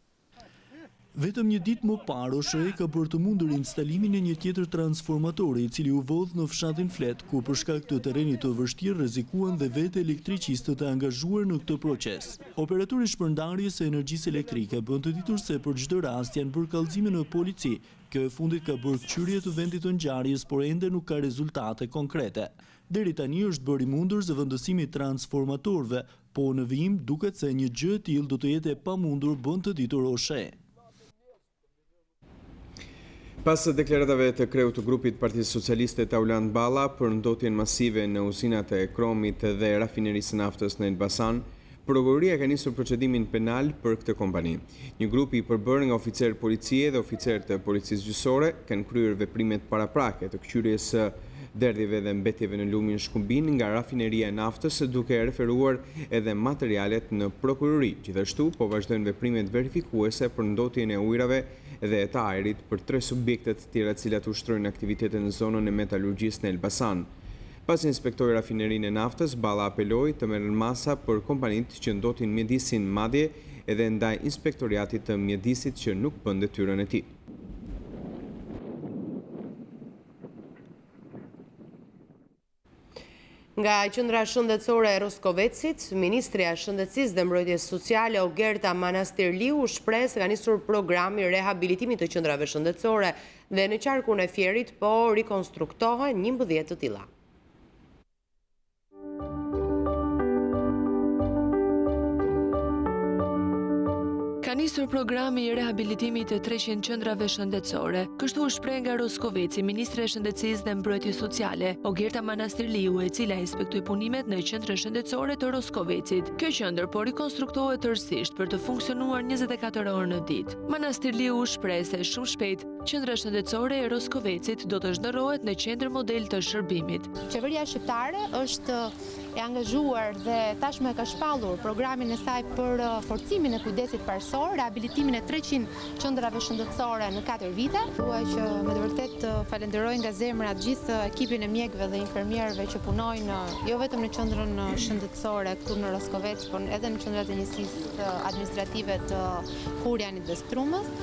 Vetëm një ditë më parë, OSHE ka bërë të mundur instalimin e një tjetër transformatori, i cili u vodh në fshatin Flet, ku për shkak të terrenit të vështirë rrezikuan dhe vetë elektricistët e angazhuar në këtë proces. Operatori i shpërndarjes së energjisë elektrike bën të ditur se për çdo rast janë bërë kallëzime në polici. Kjo e fundit ka bërë kthyrje të vendit të ngjarjes, por ende nuk ka rezultate konkrete. Deri tani është bërë i mundur zëvendësimi i transformatorëve, po në vijim duket se një gjë e tillë do të jetë e pamundur, bën të ditur OSHE. Pas deklaratave të kreut të grupit Partisë Socialiste Tauland Balla për ndotjen masive në uzinat e Kromit dhe rafinerisë naftës në Elbasan, prokuroria ka nisur procedimin penal për këtë kompani. Një grup i përbërë nga oficer policie dhe oficer të policisë gjyqësore kanë kryer veprimet paraprake të këqyrjes së derdhjeve dhe mbetjeve në lumin Shkumbin nga rafineria e naftës, duke referuar edhe materialet në prokurori. Gjithashtu po vazhdojnë veprimet verifikuese për ndotjen e ujrave dhe të ajrit për 3 subjektet të tjera cilat ushtrojnë aktivitete në zonën e metalurgjisë në Elbasan. Pas inspektori rafinerinë e naftës, Balla apeloi të merren masa për kompanitë që ndotin mjedisin madje edhe ndaj inspektoriatit të mjedisit që nuk bën detyrën e tij. Nga qendra shëndetësore e Roskovecit, Ministria e Shëndetësisë dhe Mbrojtjes Sociale Ogerta Manastirliu shpreh se ka nisur programi rehabilitimit të qendrave shëndetësore dhe në qarkun e Fierit po rikonstruktohen 11 të tilla. Ka nisur programi i rehabilitimit të 300 qendrave shëndetësore. Kështu u shpreh nga Roskoveci, Ministre e Shëndetësisë dhe Mbrojtjes Sociale, Ogerta Manastirliu, e cila inspektoi punimet në qendrën shëndetësore të Roskovecit. Kjo qendër po rikonstruktohet tërësisht për të funksionuar 24 orë në ditë. Manastirliu u shpreh se shumë shpejt qendra shëndetësore e Roskovecit do të zhndërrohet në qendër model të shërbimit. Qeveria shqiptare është e angazhuar dhe tashmë ka shpallur programin e saj për forcimin e kujdesit parësor, rehabilitimin e 300 qendrave shëndetësore në 4 vite. Dua që me të vërtet falenderoj nga zemra gjithë ekipin e mjekëve dhe infermierëve që punojnë jo vetëm në qendrën shëndetësore këtu në Roskovec, por edhe në qendrat e njësisë administrative të Hurjanit dhe Strumës.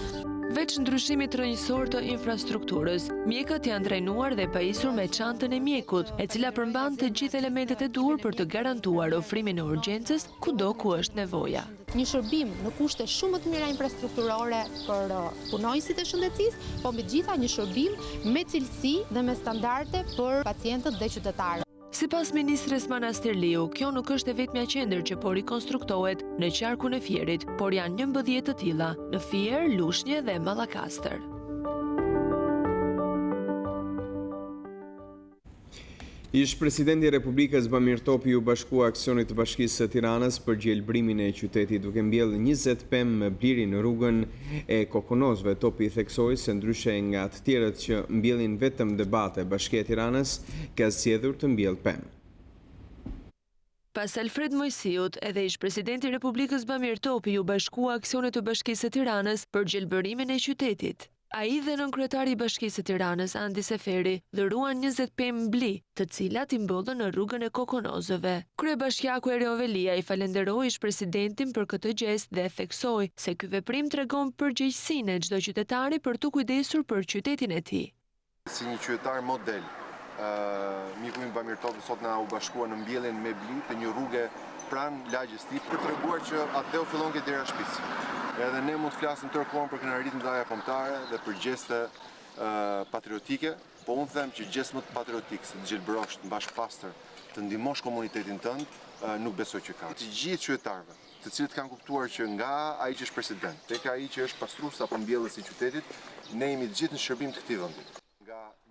Veç ndryshimit rrënjësor të infrastrukturës, mjekët janë trajnuar dhe pajisur me çantën e mjekut, e cila përmban të gjithë elementet e duhur për të garantuar ofrimin e urgjencës kudo ku është nevoja. Një shërbim në kushte shumë më të mira infrastrukturore për punojësit e shëndetësisë, po me gjitha një shërbim me cilësi dhe me standarde për pacientët dhe qytetarët. Sipas Ministres Manastirliu, kjo nuk është e vetmja qendër që po rikonstruktohet në qarkun e Fierit, por janë 11 të tilla në Fier, Lushnjë dhe Mallakastër. Ish presidenti i Republikës Bamir Topi u bashkua aksionit të Bashkisë së Tiranës për gjelbrimin e qytetit, duke mbjellë 20 pemë me bliri në rrugën e Kokonozëve. Topi theksoi se ndryshe nga të tjerët që mbjellin vetëm debate, Bashkia e Tiranës ka zgjedhur të mbjellë pemë. Pas Alfred Mojsiut, edhe ish presidenti i Republikës Bamir Topi u bashkua aksionit të Bashkisë së Tiranës për gjelbërimin e qytetit. Ai dhe nënkryetari i Bashkisë së Tiranës, Andi Seferi, dhuruan 20 pemë bli, të cilat i mbollën në rrugën e Kokonozëve. Kryebashkiaku Erion Velia i falenderoi ish presidentin për këtë gest dhe theksoi se ky veprim tregon përgjegjësinë e çdo qytetari për të kujdesur për qytetin e tij. Si një qytetar model, miku im Bamir Topi sot na u bashkua në mbjelljen me bli të një rruge pranë lagjes tij për treguar që atë u fillon ke dera shtëpisë. Edhe ne mund të flasim tërkohën për kënaqëritë mëdha kombëtare dhe për gjeste patriotike, po unë them që gjest më patriotik se të gjelbërosh, të mbash pastër, të ndihmosh komunitetin tënd, nuk besoj që ka. Të gjithë qytetarëve, të cilët kanë kuptuar që nga ai që është president, tek ai që është pastrues apo mbjellës i qytetit, ne jemi të gjithë në shërbim të këtij vendi.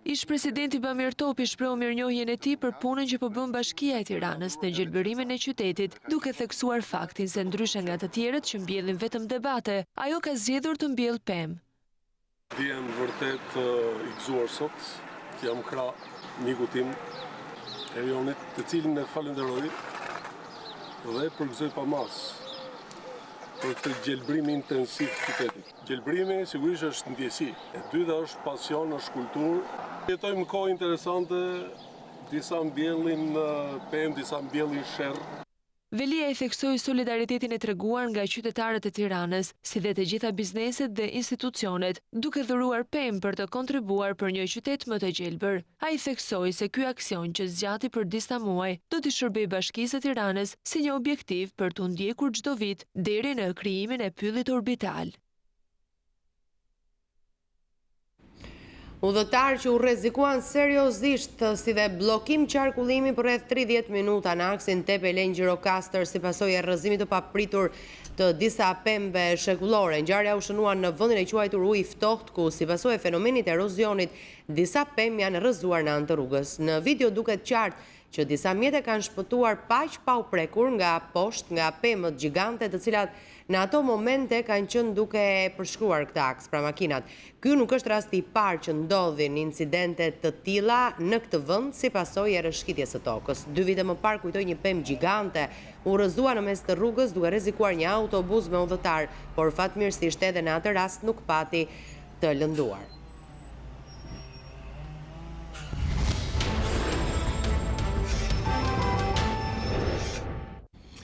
Ish presidenti Bamir Topi shpreu mirënjohjen e tij për punën që po bën Bashkia e Tiranës në gjelbërimin e qytetit, duke theksuar faktin se ndryshe nga të tjerët që mbjellin vetëm debate, ajo ka zgjedhur të mbjellë pemë. Jam vërtet i gëzuar sot, që jam krah miku tim, Erionit, të cilin e falenderoj dhe përgëzoj pa mas për këtë gjelbrimi intensiv të qytetit. Gjelbrimi sigurisht është ndjesi, e dyta është pasion, është kulturë. Jetojmë kohë interesante, disa mbjellin pemë, disa mbjellin sherrë. Velia e theksoi solidaritetin e treguar nga qytetarët e Tiranës, si dhe të gjitha bizneset dhe institucionet, duke dhuruar pemë për të kontribuar për një qytet më të gjelbër. Ai theksoi se ky aksion që zgjati për disa muaj do t'i shërbejë Bashkisë së Tiranës si një objektiv për t'u ndjekur çdo vit deri në krijimin e pyllit orbital. Udhëtar që u rrezikuan seriozisht si dhe bllokim qarkullimi për rreth 30 minuta në aksin Tepe-Lengjiro-Kastër si pasojë e rrëzimit të papritur të disa pemëve shekullore. Ngjarja u shënua në vendin e quajtur ujë i ftohtë ku si pasojë e fenomenit erozionit disa pemë janë rrëzuar në anë të rrugës. Në video duket qartë që disa mjete kanë shpëtuar paq pa u prekur nga poshtë nga pemët gjigante të cilat në ato momente kanë qenë duke përshkruar këtë aks pra makinat. Ky nuk është rasti i parë që ndodhin incidente të tilla në këtë vend si pasojë e rrëshqitjes së tokës. 2 vite më parë kujtoi një pemë gjigante u rrëzua në mes të rrugës duke rrezikuar një autobus me udhëtar, por fatmirësisht edhe në atë rast nuk pati të lënduar.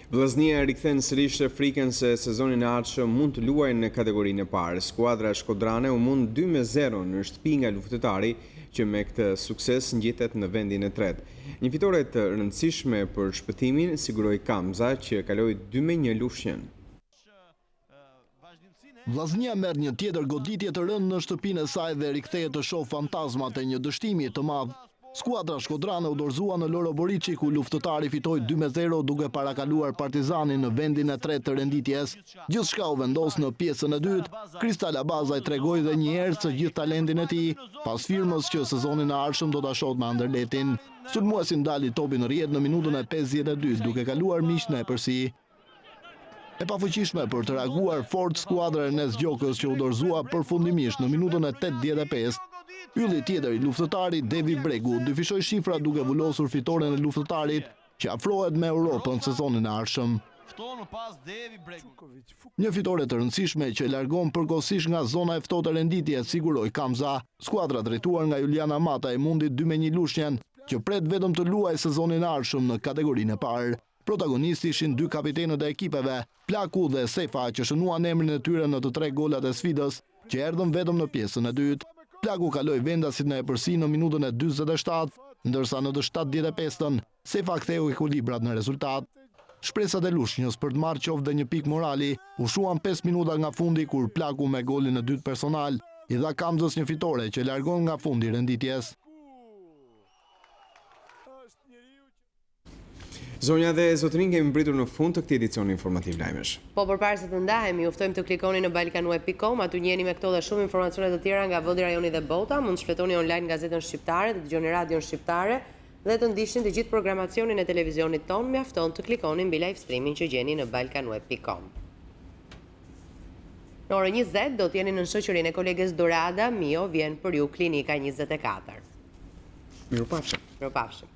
Vllaznia rikthen sërish frikën se sezonin e ardhshëm mund të luajë në kategorinë e parë. Skuadra shkodrane u mund 2-0 në shtëpi nga luftëtari që me këtë sukses ngjitet në vendin e tretë. Një fitore të rëndësishme për shpëtimin siguroi Kamza që kaloi 2-1 lushjen. Vllaznia merr një tjetër goditje të rëndë në shtëpinë e saj dhe rikthehet të shoh fantazmat e një dështimi të madh. Skuadra shkodrane u dorëzua në Loro Boriçi ku luftëtari fitoi 2-0 duke parakaluar Partizanin në vendin e tretë të renditjes. Gjithçka u vendos në pjesën e dytë. Kristal Abazaj tregoi edhe një herë se gjithë talentin e tij, pas firmës që sezonin e ardhshëm do ta shohë me Anderletin. Sulmuesi ndali topin në rrjet në minutën e 52 duke kaluar miq në epërsi. E pafuqishme për të reaguar fort skuadra e Nes Gjokës që u dorëzua përfundimisht në minutën e 85. Ylli tjetër i luftëtarit, Devi Bregu, dyfishoi shifra duke vullosur fitoren e luftëtarit që afrohet me Europën sezonin e ardhshëm. Një fitore të rëndësishme që largon përkohësisht nga zona e ftohtë e renditjes, siguroi Kamza. Skuadra drejtuar nga Juliana Mata e mundi 2-1 lushjen që pret vetëm të luajë sezonin e ardhshëm në kategorinë e parë. Protagonisti ishin 2 kapitenët e ekipeve, Plaku dhe Sefa, që shënuan emrin e tyre në të 3 golat e sfidës, që erdhën vetëm në pjesën e dytë. Plaku kaloi vendasit në epërsi në minutën e 47, ndërsa në të 75-ën, Sefa ktheu ekuilibrat në rezultat. Shpresat e lushnjës për të marrë qoftë dhe një pikë morali, u shuan 5 minuta nga fundi kur Plaku me golin e dytë personal, i dha Kamzës një fitore që largon nga fundi renditjes. Zonja dhe zotërin, kemi mbritur në fund të këtij edicioni informativ lajmesh. Po përpara se të ndahemi, ju ftojmë të klikoni në balkanweb.com, aty njeni me këto dhe shumë informacione të tjera nga vendi, rajoni dhe bota. Mund të shfletoni online gazetën shqiptare, të dëgjoni radion shqiptare dhe të ndiqni të gjithë programacionin e televizionit ton. Mjafton të klikoni mbi live streaming që gjeni në balkanweb.com. Në orën 20 do të jeni në shoqërinë e koleges Dorada Mio, vjen për ju Klinika 24. Mirupafshim. Mirupafshim.